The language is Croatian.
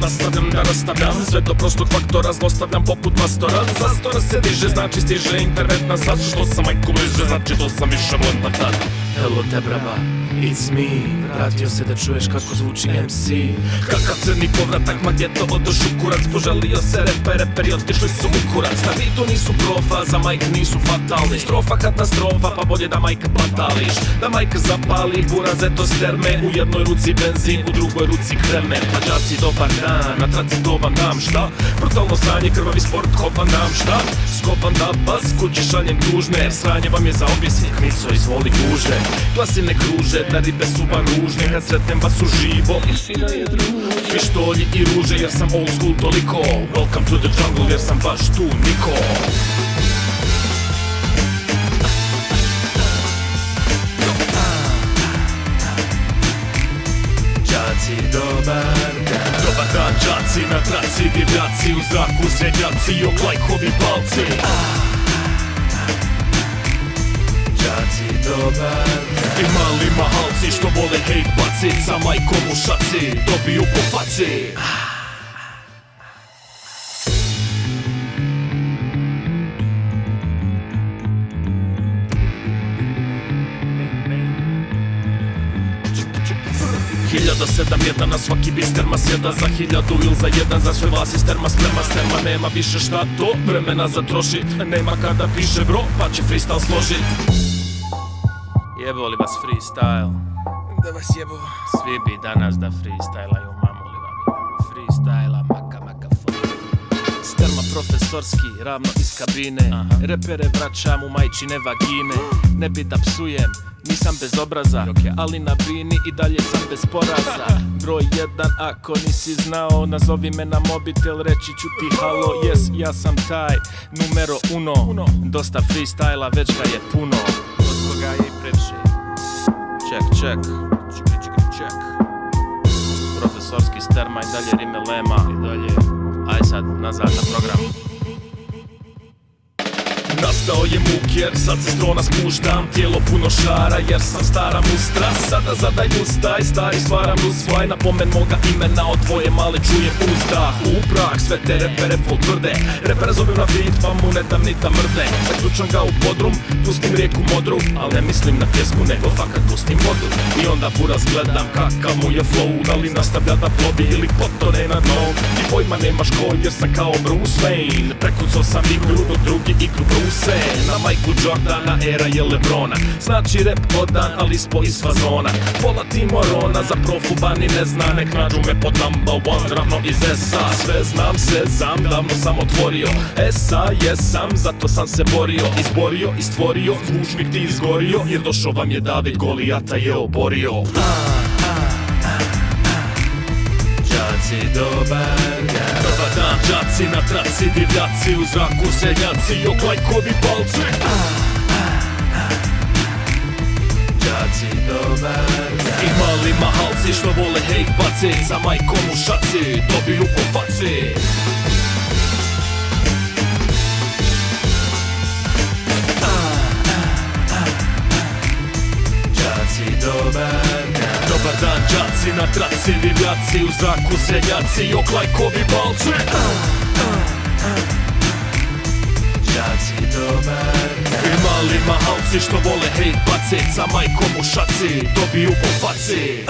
sad nastavljam da rastavljam sve do prostog faktora, zlostavljam poput mastora. Zastora se diže, znači stiže internet na sad. Što sam majko bliže, znači to sam više blenda tad. Hello te braba, it's me. Vratio se da čuješ kako zvuči MC. Kakav crni povratak, ma gdje to odoš u kurac. Poželio se reperi otišli su u kurac. Na bitu nisu profa, za majk nisu fatalni. Strofa katastrofa, pa bolje da majka patališ. Da majka zapali buraze to sterme. U jednoj ruci benzin, u drugoj ruci kreme. Pa džaci dobar dan, na traci to vam dam šta? Brutalno sranje, krvavi sport, hopan dam šta? Skopan da bas, kući šaljem tužne. Jer sranje vam je za objesnik, Mico izvoli guže. Glasine kruže, da ribe su van ružne. Kad sretnem vas uživo, pištolji i ruže. Jer sam old school toliko. Welcome to the jungle, jer sam baš tu niko. Džaci, dobar dan. Dobar dan, džaci, na traci, divljaci. U zraku srednjaci, ok lajkovi palci. Džaci, dobar dan. I mali mahalci što vole hejt bacit. Sa majkom u šaci, dobiju po faci. Hiljada sedam jedan na svaki bisterma sjeda. Za 1000 ili za jedan, za sve vas isterma sprema. Sterma nema više šta to vremena za trošit. Nema kada piše bro, pa će freestyle složit. Jebo li vas freestyle? Da vas jebo. Svi bi danas da freestylaju, mamu li vam je. Freestyla, maka fuck. Sterma profesorski, ravno iz kabine. Repere vraćam u majčine vagine. Ne bi da psujem, nisam bez obraza, ali na bini i dalje sam bez poraza. Broj 1, ako nisi znao, nazovi me na mobitel, reći ću ti halo. Yes, ja sam taj, numero 1. Dosta freestyla, već ga je puno. Od koga je i previše. Check. Profesorski sterma i dalje rime lema. I dalje, aj sad nazad na program. Nastao je muk jer sad se s trona spuštam. Tijelo puno šara jer sam stara mustra. Sada zadaj ustaj, stari stvaram usvaj. Napomen moga imena od tvoje male čujem uzdah. U prah sve te repere full tvrde. Repere zovem na beat pa mu ne dam ni da mrde. Zaključam ga u podrum, pustim rijeku modru. Al ne mislim na pjesmu nego fakat pustim vodu. I onda buraz gledam kakav mu je flow. Da li nastavlja da plovi ili potone na dno. Ti pojma nemaš ko jer sam kao Bruce Wayne. Prekucao sam igru dok drugi igru Bruce. Na Michael Jordana, era je Lebrona. Znači rap odan, ali ispo iz fazona. Pola Timorona, za profubani ne zna. Nek nađu me pod number one, ravno iz SA. Sve znam, sezam, davno sam otvorio SA, jesam, zato sam se borio. Izborio i stvorio, zvučnik ti izgorio. Jer došao vam je David, Golijata je oborio. Džaci, dobar dan. Dobar dan, džaci, na traci, divljaci. U zraku srednjaci, ok lajkovi palci. Džaci, dobar dan. I mali mahalci što vole hejt bacit. Sa majkom u šaci, dobiju po faci. Džaci, dobar dan. Dobar dan, džaci, na traci, divljaci. U zraku srednjaci, ok lajkovi palci. Džaci, dobar dan. I mali mahalci što vole hejt bacit. Sa majkom u šaci, dobiju po faci.